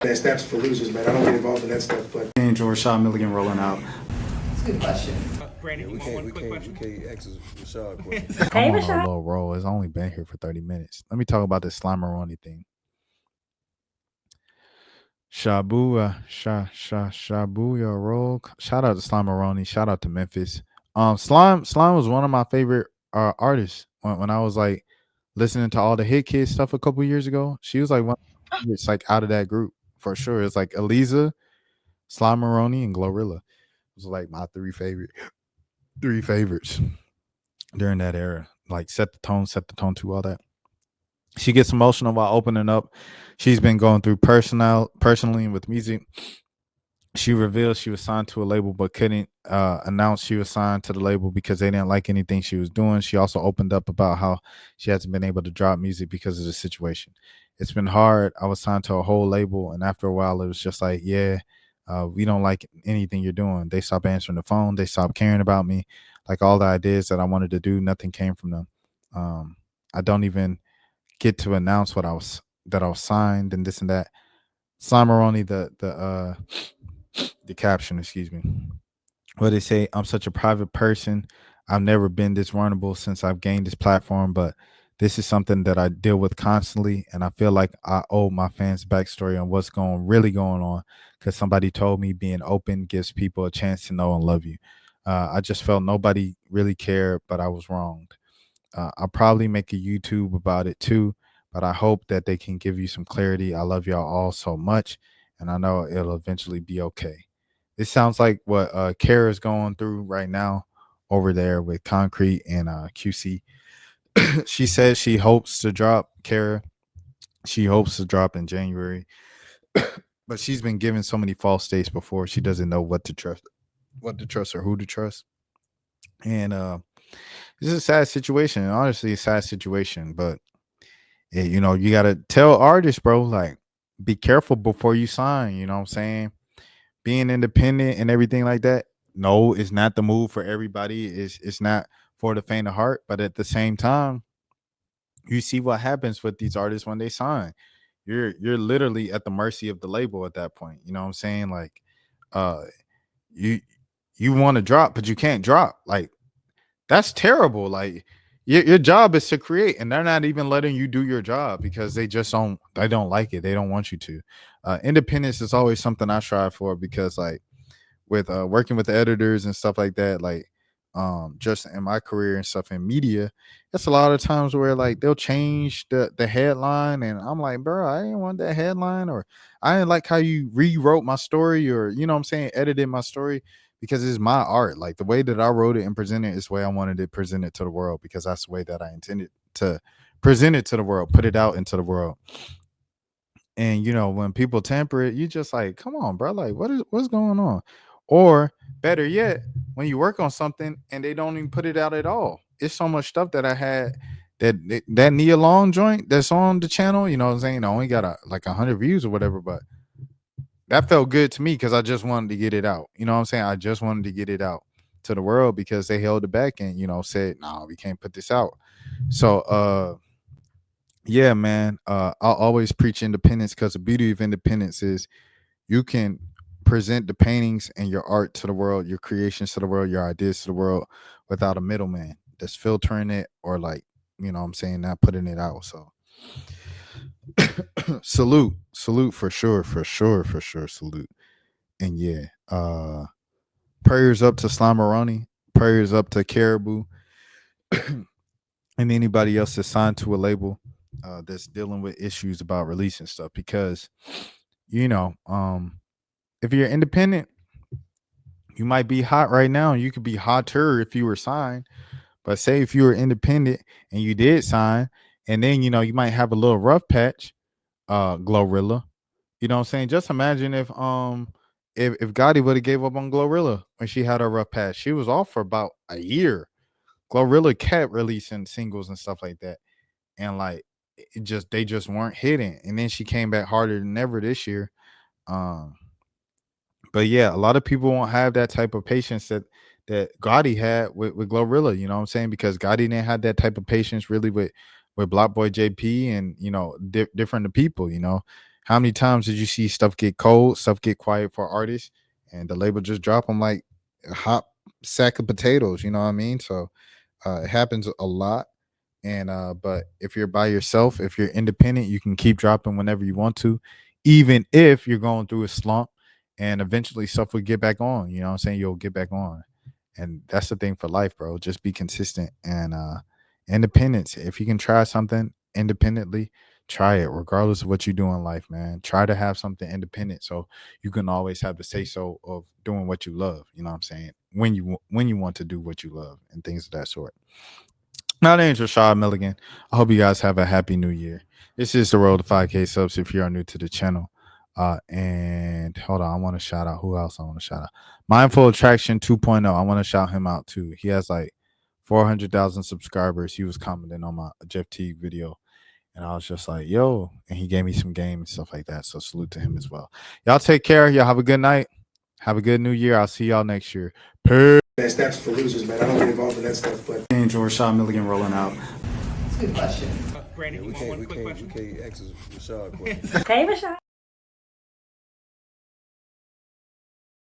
That snaps for losers, man. I don't get involved in that stuff, but Angel Rashad Milligan rolling out. That's a good question. Brandon, We you want one can't, we quick can't, we question? can't ask Rashad questions. I'm on a low roll. It's only been here for 30 minutes. Let me talk about this Slimeroni thing. Shabuya roll. Shout out to Slimeroni. Shout out to Memphis. Slime was one of my favorite artists when I was like listening to all the Hit Kid stuff a couple years ago. She was like one of my favorites, like out of that group for sure. It's like Eliza, Slimeroni, and Glorilla. It was like my three favorites during that era. Like set the tone to all that. She gets emotional while opening up. She's been going through personally with music. She revealed she was signed to a label but couldn't announce she was signed to the label because they didn't like anything she was doing. She also opened up about how she hasn't been able to drop music because of the situation. It's been hard. I was signed to a whole label, and after a while, it was just like, yeah, we don't like anything you're doing. They stopped answering the phone. They stopped caring about me. Like all the ideas that I wanted to do, nothing came from them. I don't even get to announce what I was signed and this and that. Slimeroni, the caption, excuse me. What they say, I'm such a private person. I've never been this vulnerable since I've gained this platform, but this is something that I deal with constantly, and I feel like I owe my fans backstory on what's really going on because somebody told me being open gives people a chance to know and love you. I just felt nobody really cared, but I was wronged. I'll probably make a YouTube about it too, but I hope that they can give you some clarity. I love y'all all so much, and I know it'll eventually be okay. This sounds like what Kara's going through right now over there with Concrete and QC. She says she hopes to drop Kara. She hopes to drop in January, but she's been given so many false states before. She doesn't know what to trust or who to trust. And this is a sad situation. Honestly, a sad situation, but you know, you gotta tell artists, bro, like be careful before you sign. You know what I'm saying? Being independent and everything like that. No, it's not the move for everybody. It's not for the faint of heart. But at the same time, you see what happens with these artists when they sign. You're literally at the mercy of the label at that point. You know what I'm saying? Like, uh, you you want to drop, but you can't drop. Like that's terrible. Like your job is to create, and they're not even letting you do your job because they don't like it. They don't want you to. Independence is always something I strive for because like with working with editors and stuff like that, like just in my career and stuff in media, it's a lot of times where like they'll change the headline and I'm like, bro, I didn't want that headline, or I didn't like how you rewrote my story, or you know what I'm saying, edited my story, because it's my art. Like the way that I wrote it and presented it is the way I wanted it presented to the world, because that's the way that I intended to present it to the world, put it out into the world. And you know, when people tamper it, you just like, come on, bro, like what's going on? Or better yet, when you work on something and they don't even put it out at all. It's so much stuff that I had that Nia Long joint that's on the channel, you know what I'm saying? I only got like 100 views or whatever, but that felt good to me because I just wanted to get it out. You know what I'm saying? I just wanted to get it out to the world because they held it back and, you know, said, no, we can't put this out. So yeah, man. I'll always preach independence because the beauty of independence is you can present the paintings and your art to the world, your creations to the world, your ideas to the world without a middleman that's filtering it or like, you know what I'm saying, not putting it out. So salute for sure, salute. And yeah, prayers up to Slimeroni, prayers up to Caribou, and anybody else that's signed to a label that's dealing with issues about releasing stuff, because you know, if you're independent, you might be hot right now. You could be hotter if you were signed. But say if you were independent and you did sign, and then you know you might have a little rough patch, Glorilla. You know what I'm saying? Just imagine if Gotti would have gave up on Glorilla when she had her rough patch. She was off for about a year. Glorilla kept releasing singles and stuff like that. And like they just weren't hitting. And then she came back harder than ever this year. Um, but yeah, a lot of people won't have that type of patience that Gotti had with Glorilla, you know what I'm saying? Because Gotti didn't have that type of patience really with Block Boy JP and, you know, different people, you know. How many times did you see stuff get cold, stuff get quiet for artists, and the label just drop them like a hot sack of potatoes? You know what I mean? So it happens a lot. And but if you're by yourself, if you're independent, you can keep dropping whenever you want to, even if you're going through a slump, and eventually stuff will get back on. You know what I'm saying? You'll get back on. And that's the thing for life, bro. Just be consistent and independence. If you can try something independently, try it regardless of what you do in life, man. Try to have something independent so you can always have the say so of doing what you love. You know what I'm saying? When you want to do what you love and things of that sort. My name's Rashad Milligan. I hope you guys have a happy new year. This is the road to 5K subs if you are new to the channel. And hold on, I want to shout out who else I want to shout out. Mindful Attraction 2.0. I want to shout him out too. He has like 400,000 subscribers. He was commenting on my Jeff T video. And I was just like, yo, and he gave me some game and stuff like that. So salute to him as well. Y'all take care. Y'all have a good night. Have a good new year. I'll see y'all next year. Peace. That's for losers, man. I don't get involved in that stuff, but. And Rashad Milligan rolling out. Good question. Brandon, We can't ask Rashad questions. Hey, Rashad.